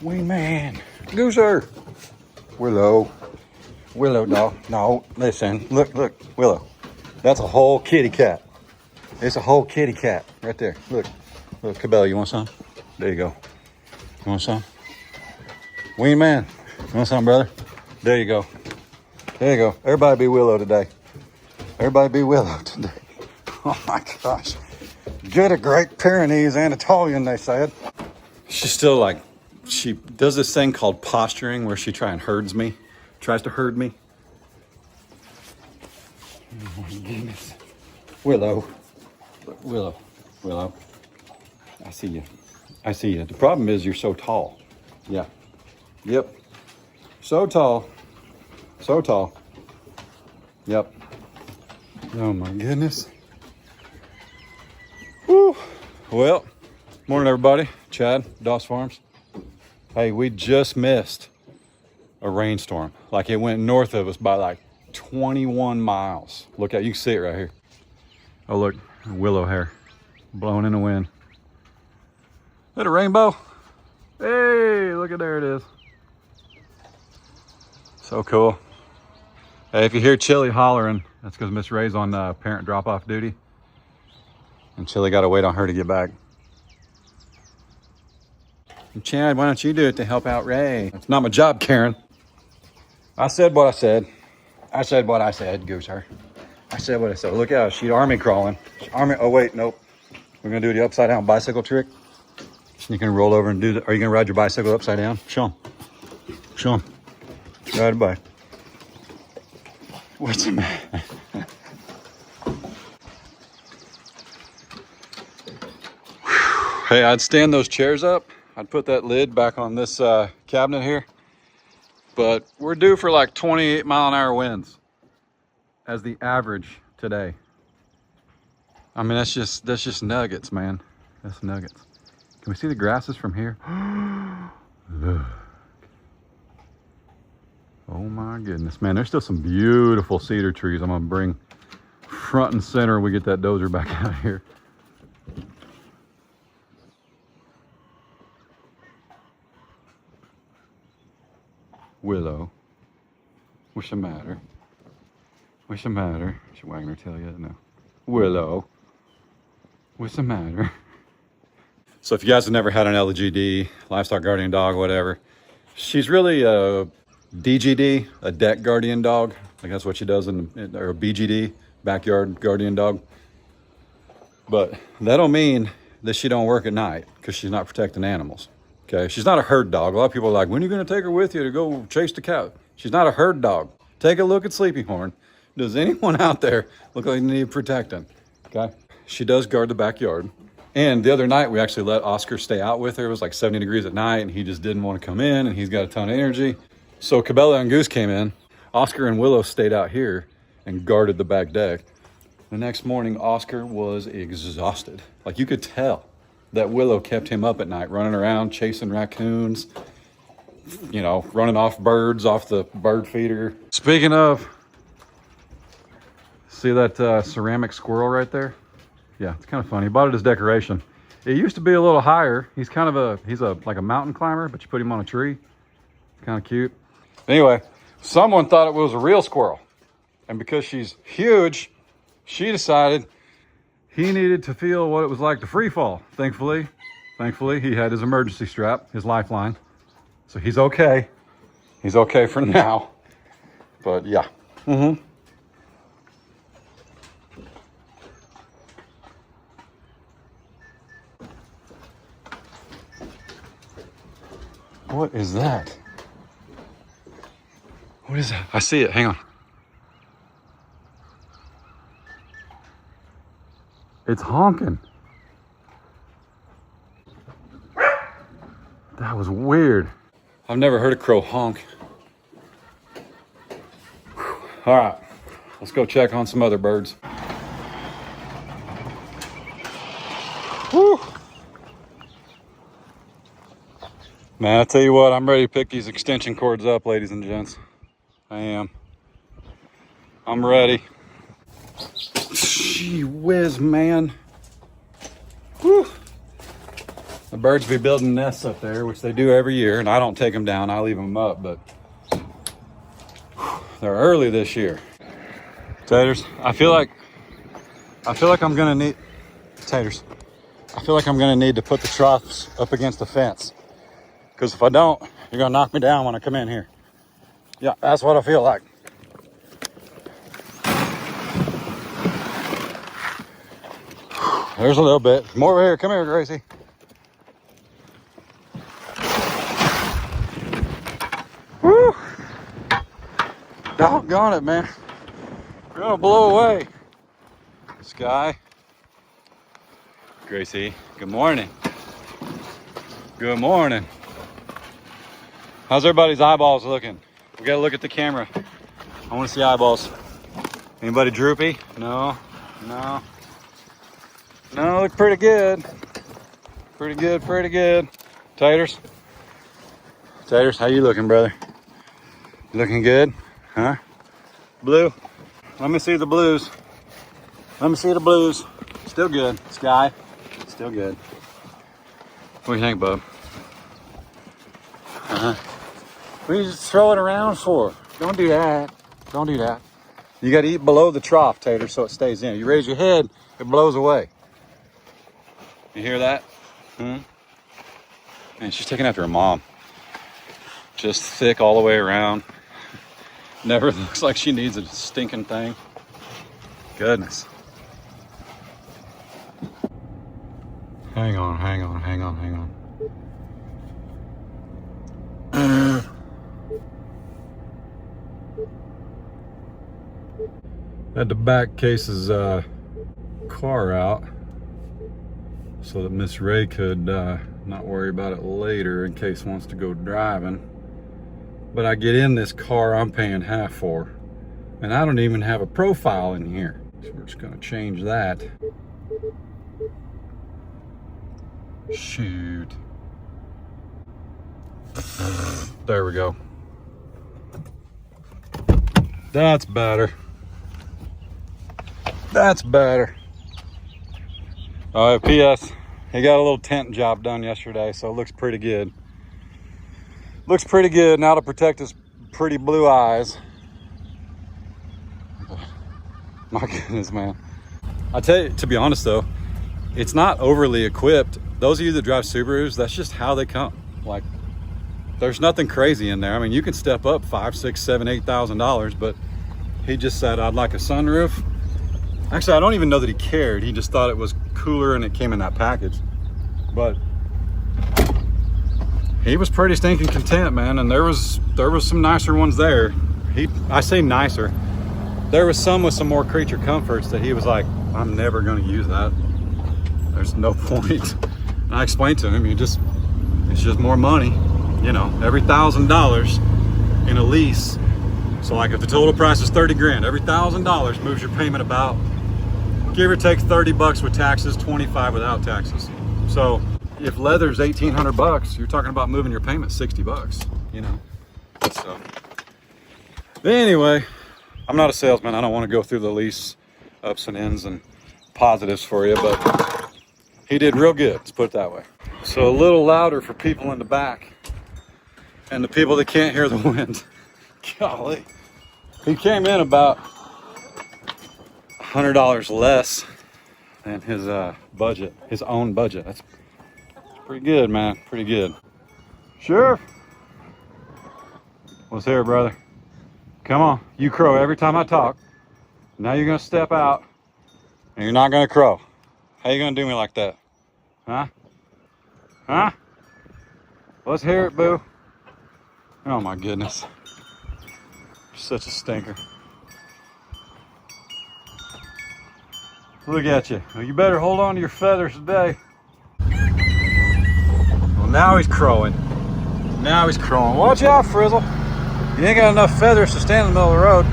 Wee man. Gooser. Willow. Willow, dog. No, listen. Look, Willow. That's a whole kitty cat. It's a whole kitty cat right there. Look. Look, Cabela, you want some? There you go. You want some? Wee man. You want some, brother? There you go. There you go. Everybody be Willow today. Everybody be Willow today. Oh my gosh. Good at Great Pyrenees Anatolian, they said. She's still like, she does this thing called posturing where she tries to herd me. Oh my goodness. Willow. Willow. I see you. The problem is you're so tall. Yeah. Yep. So tall. Yep. Oh my goodness. Woo. Well, morning everybody. Chad, Doss Farms. Hey, we just missed a rainstorm. Like it went north of us by like 21 miles. Look out, you can see it right here. Oh look, willow hair blowing in the wind. Is that a rainbow? Hey, look at there it is. So cool. Hey, if you hear Chili hollering, that's because Miss Ray's on parent drop-off duty. And Chili got to wait on her to get back. And Chad, why don't you do it to help out Ray? It's not my job, Karen. I said what I said. I said what I said, Gooser. I said what I said. Look out, she's army crawling. Oh wait, nope. We're gonna do the upside down bicycle trick. You can roll over and do that. Are you gonna ride your bicycle upside down? Show him. Ride a bike. What's the matter? Hey, I'd stand those chairs up. I'd put that lid back on this cabinet here. But we're due for like 28 mile an hour winds as the average today. I mean, that's just nuggets, man. That's nuggets. Can we see the grasses from here? Look. Oh my goodness, man. There's still some beautiful cedar trees I'm gonna bring front and center when we get that dozer back out of here. Willow. What's the matter? What's the matter? She wagging her tail yet? No. Willow. What's the matter? So if you guys have never had an LGD, livestock guardian dog, whatever, she's really a DGD, a deck guardian dog. Like that's what she does or a BGD, backyard guardian dog. But that don't mean that she don't work at night because she's not protecting animals. Okay, she's not a herd dog. A lot of people are like, when are you going to take her with you to go chase the cow? She's not a herd dog. Take a look at Sleepy Horn. Does anyone out there look like they need protecting? Okay, she does guard the backyard. And the other night, we actually let Oscar stay out with her. It was like 70 degrees at night, and he just didn't want to come in, and he's got a ton of energy. So Cabela and Goose came in. Oscar and Willow stayed out here and guarded the back deck. The next morning, Oscar was exhausted. Like you could tell that Willow kept him up at night, running around, chasing raccoons, you know, running off birds off the bird feeder. Speaking of, see that ceramic squirrel right there? Yeah, it's kind of funny. He bought it as decoration. It used to be a little higher. He's kind of like a mountain climber, but you put him on a tree. It's kind of cute. Anyway, someone thought it was a real squirrel. And because she's huge, she decided he needed to feel what it was like to free fall. Thankfully, he had his emergency strap, his lifeline. So he's okay. He's okay for now. But yeah. What is that? What is that? I see it. Hang on. It's honking. That was weird. I've never heard a crow honk. All right, let's go check on some other birds. Whew. Man, I tell you what, I'm ready to pick these extension cords up, ladies and gents. I am. I'm ready. Gee whiz, man. Whew. birds be building nests up there, which they do every year, and I don't take them down. I leave them up, but they're early this year. Taters, I feel like I'm gonna need taters. I feel like I'm gonna need to put the troughs up against the fence, because if I don't, you're gonna knock me down when I come in here. Yeah, that's what I feel like. There's a little bit more over here. Come here, Gracie. Woo! Doggone it, man. We're gonna blow away. Sky. Gracie, good morning. Good morning. How's everybody's eyeballs looking? We gotta look at the camera. I wanna see eyeballs. Anybody droopy? No, no. No, look pretty good. Pretty good, pretty good. Taters? Taters, how you looking, brother? You looking good? Huh? Blue? Let me see the blues. Let me see the blues. Still good. Sky? Still good. What do you think, bub? What are you just throwing around for? Don't do that. Don't do that. You got to eat below the trough, Tater, so it stays in. You raise your head, it blows away. You hear that? Man, she's taking after her mom. Just thick all the way around. Never looks like she needs a stinking thing. Goodness. Hang on, hang on, hang on, hang on. Had to back Case's car out so that Miss Ray could not worry about it later in case wants to go driving. But I get in this car I'm paying half for, and I don't even have a profile in here. So we're just gonna change that. Shoot. There we go. That's better. That's better. P.S. He got a little tent job done yesterday, so it looks pretty good. Looks pretty good now to protect his pretty blue eyes. My goodness, man. I tell you, to be honest though, it's not overly equipped. Those of you that drive Subarus, that's just how they come. Like, there's nothing crazy in there. I mean, you can step up $5,000, $6,000, $7,000, $8,000, but he just said, I'd like a sunroof. Actually, I don't even know that he cared. He just thought it was cooler and it came in that package. But he was pretty stinking content, man. And there was some nicer ones there. I say nicer. There was some with some more creature comforts that he was like, I'm never going to use that. There's no point. And I explained to him, it's just more money. You know, every $1,000 in a lease. So like if the total price is 30 grand, every $1,000 moves your payment about, give or take 30 bucks with taxes, 25 without taxes. So if leather's 1,800 bucks, you're talking about moving your payment 60 bucks, you know. So anyway, I'm not a salesman. I don't want to go through the lease ups and ins and positives for you, but he did real good, let's put it that way. So a little louder for people in the back and the people that can't hear the wind. Golly. He came in about $100 less than his budget, his own budget. That's pretty good, man, pretty good. Sheriff, what's here, brother? Come on, you crow every time I talk. Now you're gonna step out and you're not gonna crow. How you gonna do me like that? Huh? Huh? Let's hear it, boo. Oh my goodness. You're such a stinker. Look at you. Well, you better hold on to your feathers today. Well, now he's crowing. Now he's crowing. Watch out, Frizzle. You ain't got enough feathers to stand in the middle of the road.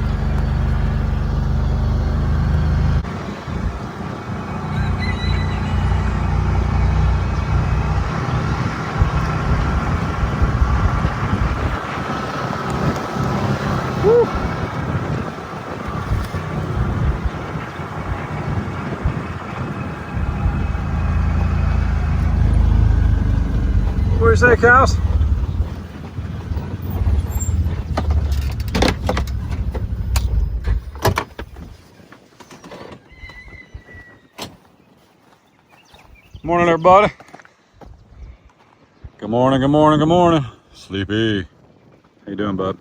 Woo. say, cows? Morning, everybody. Good morning, good morning, good morning. Sleepy. How you doing, bud?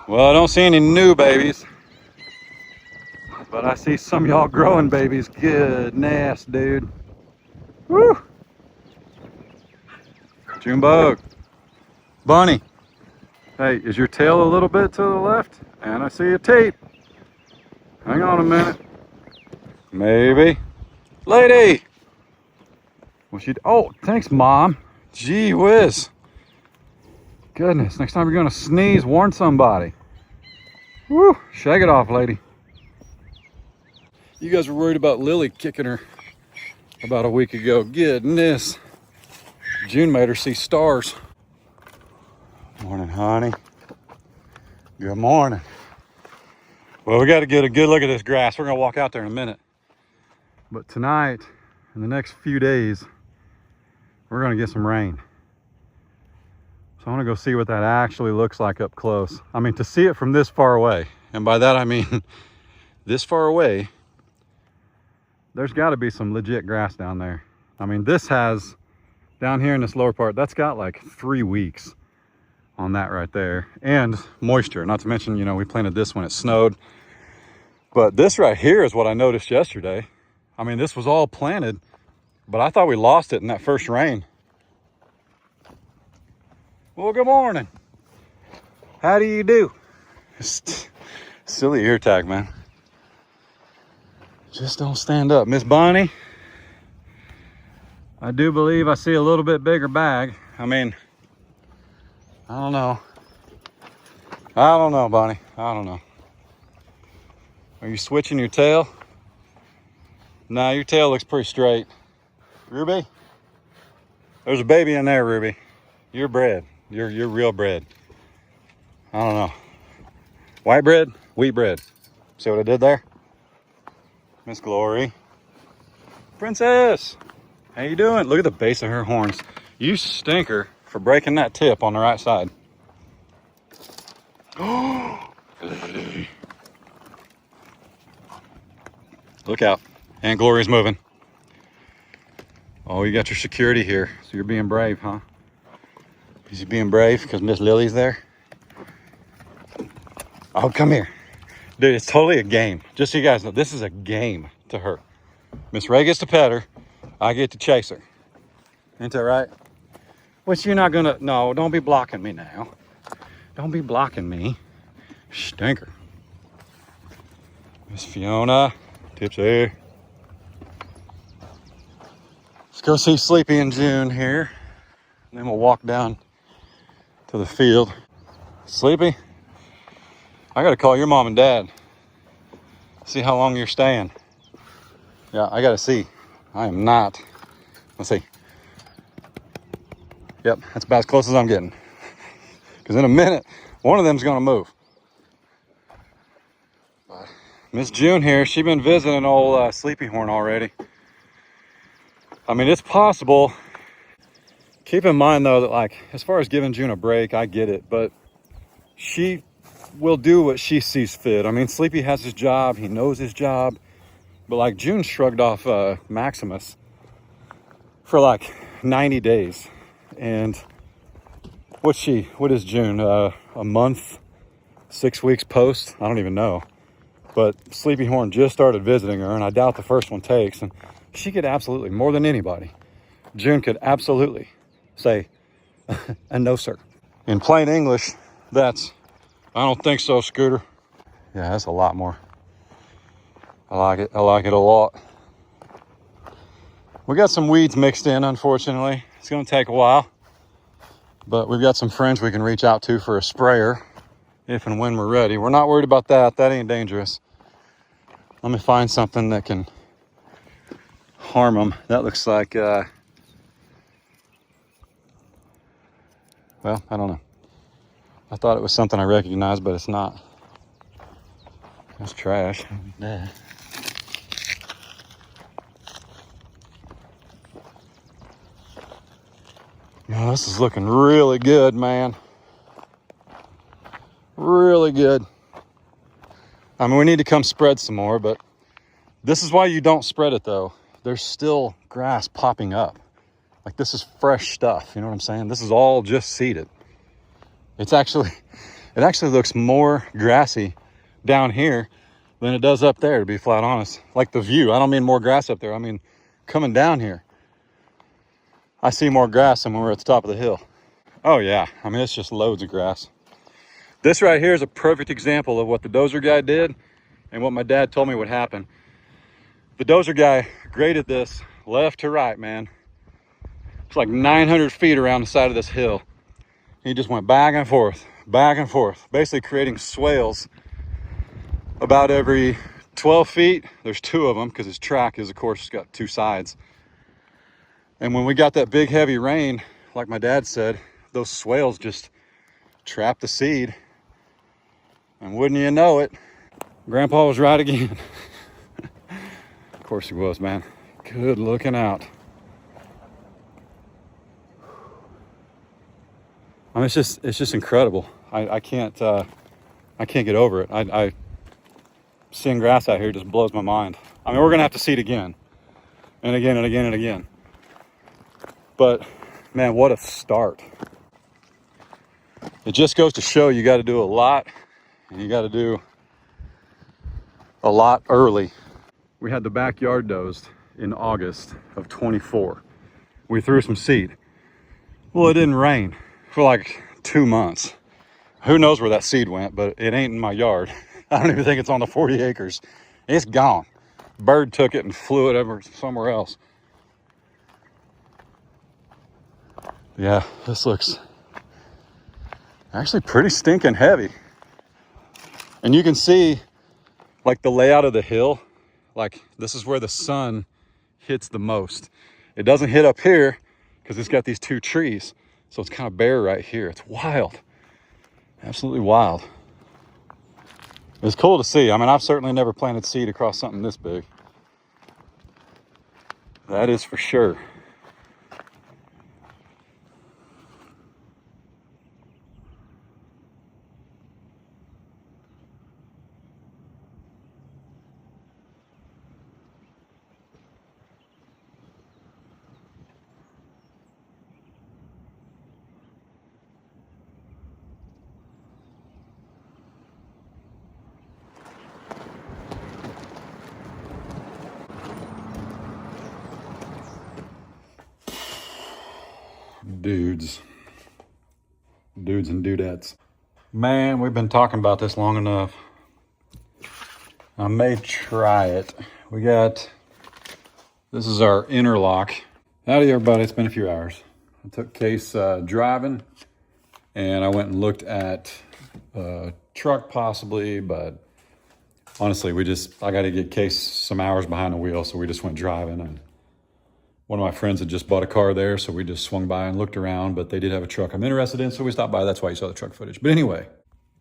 Well, I don't see any new babies, but I see some of y'all growing babies. Goodness, dude. Woo! Junebug. Bunny. Hey, is your tail a little bit to the left? And I see a tape. Hang on a minute. Maybe. Lady! Oh, thanks, Mom. Gee whiz. Goodness, next time you're gonna sneeze, warn somebody. Woo! Shake it off, lady. You guys were worried about Lily kicking her about a week ago. Goodness. June made her see stars. Morning, honey. Good morning. Well, we got to get a good look at this grass. We're going to walk out there in a minute. But tonight, in the next few days, we're going to get some rain. So I want to go see what that actually looks like up close. I mean, to see it from this far away, and by that I mean this far away, there's got to be some legit grass down there. I mean, this has, down here in this lower part, that's got like 3 weeks on that right there, and moisture. Not to mention, you know, we planted this when it snowed. But this right here is what I noticed yesterday. I mean, this was all planted, but I thought we lost it in that first rain. Well, good morning. How do you do? Silly ear tag, man. Just don't stand up. Miss Bonnie, I do believe I see a little bit bigger bag. I mean, I don't know. I don't know, Bonnie. I don't know. Are you switching your tail? Nah, your tail looks pretty straight. Ruby? There's a baby in there, Ruby. You're bred. You're real bred. I don't know. White bread, wheat bread. See what I did there? Miss Glory. Princess! How you doing? Look at the base of her horns. You stinker for breaking that tip on the right side. Look out. Aunt Glory's moving. Oh, you got your security here. So you're being brave, huh? Is he being brave because Miss Lily's there? Oh, come here. Dude, it's totally a game. Just so you guys know, this is a game to her. Miss Ray gets to pet her. I get to chase her. Ain't that right? Which you're not gonna, no, don't be blocking me now. Don't be blocking me. Stinker. Miss Fiona, Tipsy. Let's go see Sleepy in June here. And then we'll walk down to the field. Sleepy, I gotta call your mom and dad. See how long you're staying. Yeah, I gotta see. I am not. Let's see. Yep, that's about as close as I'm getting. Because in a minute, one of them's gonna move. But Miss June here, she's been visiting old Sleepy Horn already. I mean, it's possible. Keep in mind though that, like, as far as giving June a break, I get it, but she will do what she sees fit. I mean, Sleepy has his job, he knows his job, but like June shrugged off Maximus for like 90 days. And what is June? A month, 6 weeks post? I don't even know. But Sleepy Horn just started visiting her, and I doubt the first one takes. And she could absolutely, more than anybody, June could absolutely say, and no, sir. In plain English, that's, I don't think so, Scooter. Yeah, that's a lot more. I like it. I like it a lot. We got some weeds mixed in, unfortunately. It's going to take a while. But we've got some friends we can reach out to for a sprayer if and when we're ready. We're not worried about that. That ain't dangerous. Let me find something that can harm them. That looks like, well, I don't know. I thought it was something I recognized, but it's not. That's trash. Yeah. Yeah, this is looking really good, man. Really good. I mean, we need to come spread some more, but this is why you don't spread it though. There's still grass popping up. Like, this is fresh stuff, you know what I'm saying? This is all just seeded. It actually looks more grassy down here than it does up there, to be flat honest. Like the view, I don't mean more grass up there. I mean, coming down here, I see more grass than when we're at the top of the hill. Oh yeah, I mean, it's just loads of grass. This right here is a perfect example of what the dozer guy did and what my dad told me would happen. The dozer guy graded this left to right, man. It's like 900 feet around the side of this hill. He just went back and forth, basically creating swales about every 12 feet. There's 2 of them because his track is, of course, got 2 sides. And when we got that big heavy rain, like my dad said, those swales just trapped the seed. And wouldn't you know it, Grandpa was right again. Of course he was, man. Good looking out. I mean, it's just incredible. I can't get over it. I seeing grass out here just blows my mind. I mean, we're gonna have to seed again and again and again and again. But man, what a start. It just goes to show you got to do a lot, and you got to do a lot early. We had the backyard dozed in August of 24. We threw some seed. Well, it didn't rain for like 2 months. Who knows where that seed went, but it ain't in my yard. I don't even think it's on the 40 acres. It's gone. Bird took it and flew it over somewhere else. Yeah, this looks actually pretty stinking heavy. And you can see like the layout of the hill. Like, this is where the sun hits the most. It doesn't hit up here because it's got these 2 trees. So it's kind of bare right here. It's wild. Absolutely wild. It's cool to see. I mean, I've certainly never planted seed across something this big. That is for sure. Dudes and dudettes. Man, we've been talking about this long enough. I may try it. This is our interlock. Howdy everybody, it's been a few hours. I took Case driving, and I went and looked at a truck possibly, but honestly, I got to get Case some hours behind the wheel, so we just went driving. And one of my friends had just bought a car there, so we just swung by and looked around, but they did have a truck I'm interested in, so we stopped by. That's why you saw the truck footage. But anyway,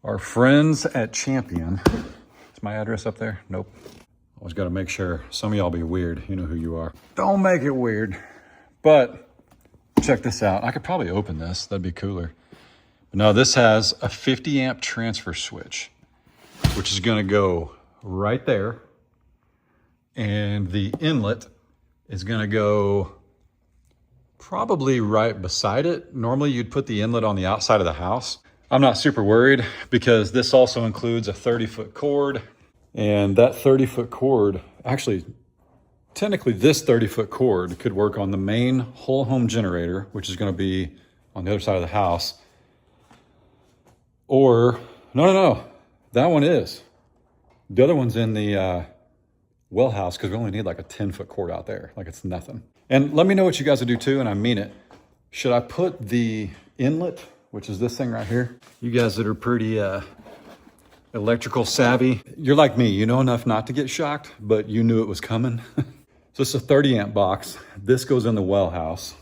our friends at Champion. Is my address up there? Nope. Always got to make sure. Some of y'all be weird. You know who you are. Don't make it weird. But check this out. I could probably open this. That'd be cooler. But no, this has a 50 amp transfer switch, which is going to go right there. And the inlet is going to go probably right beside it. Normally you'd put the inlet on the outside of the house. I'm not super worried because this also includes a 30-foot cord. And that 30-foot cord, actually, technically this 30-foot cord could work on the main whole home generator, which is going to be on the other side of the house. Or, no, that one is. The other one's in the well house, because we only need like a 10-foot cord out there. Like, it's nothing. And let me know what you guys would do too, and I mean it. Should I put the inlet, which is this thing right here? You guys that are pretty electrical savvy, you're like me. You know enough not to get shocked, but you knew it was coming. So it's a 30 amp box. This goes in the well house,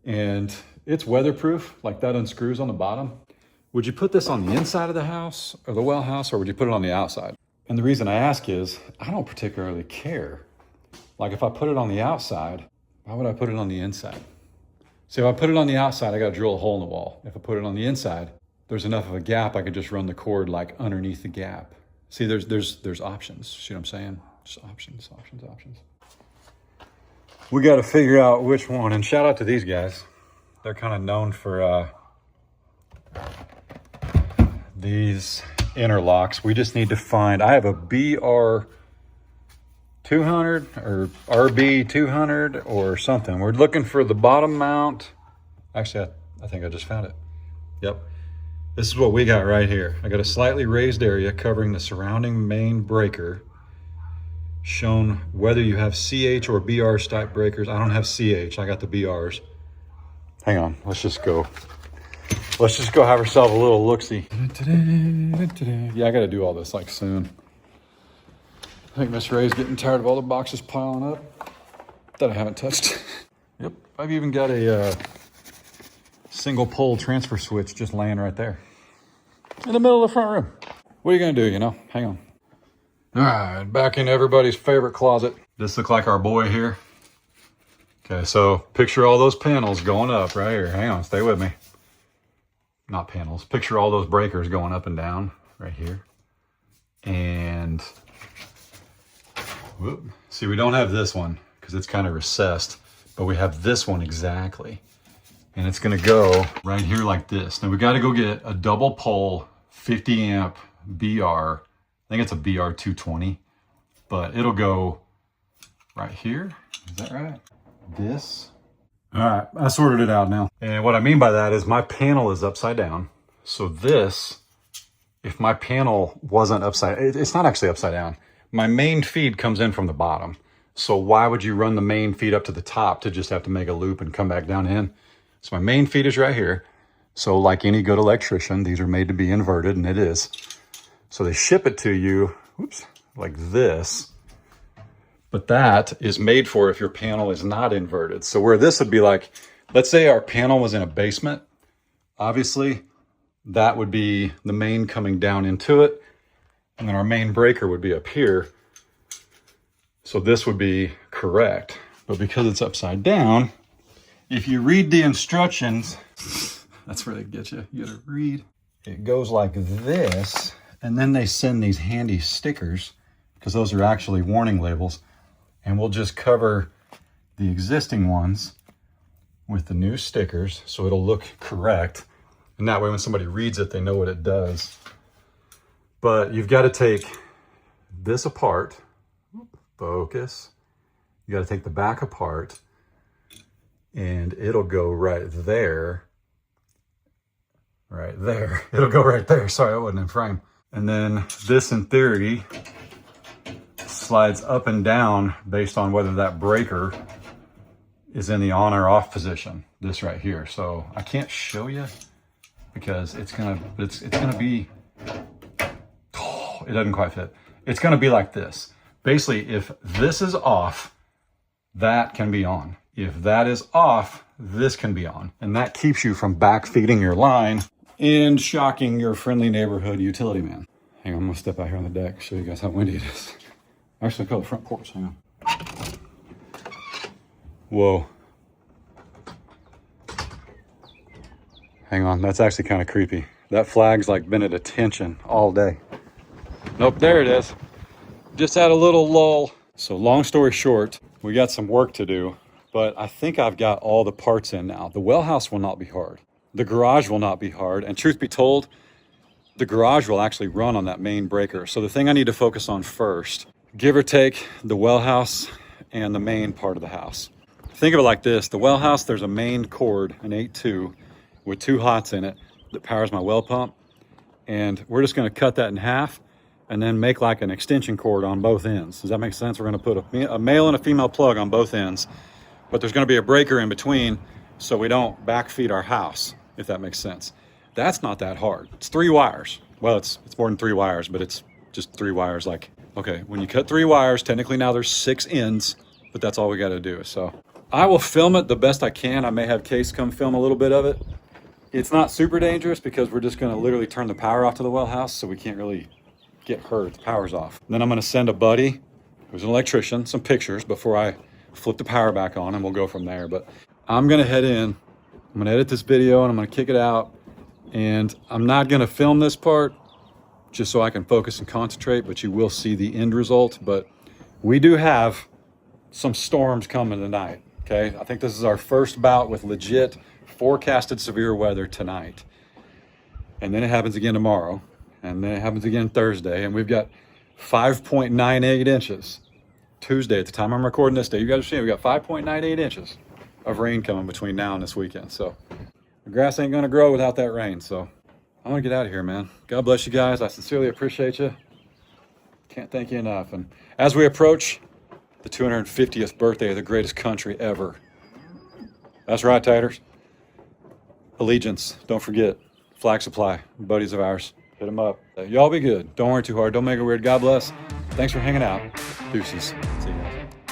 and it's weatherproof. Like, that unscrews on the bottom. Would you put this on the inside of the house or the well house, or would you put it on the outside? And the reason I ask is, I don't particularly care. Like, if I put it on the outside, why would I put it on the inside? See, if I put it on the outside, I got to drill a hole in the wall. If I put it on the inside, there's enough of a gap, I could just run the cord like underneath the gap. See, there's options. See what I'm saying? Just options. We got to figure out which one. And shout out to these guys. They're kind of known for these interlocks. We just need to find, I have a BR 200 or RB 200 or something. We're looking for the bottom mount. Actually, I think I just found it. Yep. This is what we got right here. I got a slightly raised area covering the surrounding main breaker. Shown whether you have CH or BR type breakers. I don't have CH, I got the BRs. Hang on, let's just go have ourselves a little look-see. Yeah, I gotta do all this like soon. I think Miss Ray's getting tired of all the boxes piling up that I haven't touched. Yep, I've even got a single pole transfer switch just laying right there in the middle of the front room. What are you gonna do, you know? Hang on. All right, back in everybody's favorite closet. This looks like our boy here. Okay, so picture all those panels going up right here. Hang on, stay with me. Not panels. Picture all those breakers going up and down right here. And whoop. See, we don't have this one because it's kind of recessed, but we have this one exactly. And it's gonna go right here like this. Now we gotta go get a double pole 50 amp BR. I think it's a BR 220, but it'll go right here. Is that right? This. All right, I sorted it out now. And what I mean by that is my panel is upside down. So this, if my panel wasn't upside, it's not actually upside down. My main feed comes in from the bottom. So why would you run the main feed up to the top to just have to make a loop and come back down in? So my main feed is right here. So like any good electrician, these are made to be inverted, and it is. So they ship it to you, whoops, like this. But that is made for if your panel is not inverted. So where this would be like, let's say our panel was in a basement, obviously that would be the main coming down into it. And then our main breaker would be up here. So this would be correct. But because it's upside down, if you read the instructions, that's where they get you. You gotta read. It goes like this, and then they send these handy stickers, because those are actually warning labels. And we'll just cover the existing ones with the new stickers so it'll look correct. And that way when somebody reads it, they know what it does. But you've got to take this apart. Focus. You got to take the back apart, and it'll go right there. Right there. It'll go right there. Sorry, I wasn't in frame. And then this, in theory, slides up and down based on whether that breaker is in the on or off position. This right here. So I can't show you because it's gonna be, oh, it doesn't quite fit. It's gonna be like this. Basically, if this is off, that can be on. If that is off, this can be on. And that keeps you from back feeding your line and shocking your friendly neighborhood utility man. Hang on, I'm gonna step out here on the deck, show you guys how windy it is. Actually, call the front porch, hang on. Whoa. Hang on, that's actually kind of creepy. That flag's like been at attention all day. Nope, there it is. Just had a little lull. So long story short, we got some work to do, but I think I've got all the parts in now. The well house will not be hard. The garage will not be hard. And truth be told, the garage will actually run on that main breaker. So the thing I need to focus on first, give or take, the well house and the main part of the house. Think of it like this. The well house, there's a main cord, an 8-2, with 2 hots in it that powers my well pump. And we're just gonna cut that in half and then make like an extension cord on both ends. Does that make sense? We're gonna put a male and a female plug on both ends, but there's gonna be a breaker in between so we don't backfeed our house, if that makes sense. That's not that hard. It's 3 wires. Well, it's more than 3 wires, but it's just 3 wires. Like, okay, when you cut 3 wires, technically now there's 6 ends, but that's all we gotta do. So I will film it the best I can. I may have Case come film a little bit of it. It's not super dangerous because we're just gonna literally turn the power off to the well house, so we can't really get hurt. The power's off. Then I'm gonna send a buddy who's an electrician some pictures before I flip the power back on, and we'll go from there. But I'm gonna head in I'm gonna edit this video and I'm gonna kick it out. And I'm not gonna film this part just so I can focus and concentrate, but you will see the end result. But we do have some storms coming tonight, okay? I think this is our first bout with legit forecasted severe weather tonight. And then it happens again tomorrow. And then it happens again Thursday. And we've got 5.98 inches Tuesday at the time I'm recording this day. You guys are seeing we got 5.98 inches of rain coming between now and this weekend. So the grass ain't gonna grow without that rain. So I'm gonna get out of here, man. God bless you guys. I sincerely appreciate you. Can't thank you enough. And as we approach the 250th birthday of the greatest country ever. That's right, Taters. Allegiance, don't forget. Flag Supply, buddies of ours. Hit them up. Y'all be good. Don't worry too hard. Don't make it weird. God bless. Thanks for hanging out. Deuces. See you guys.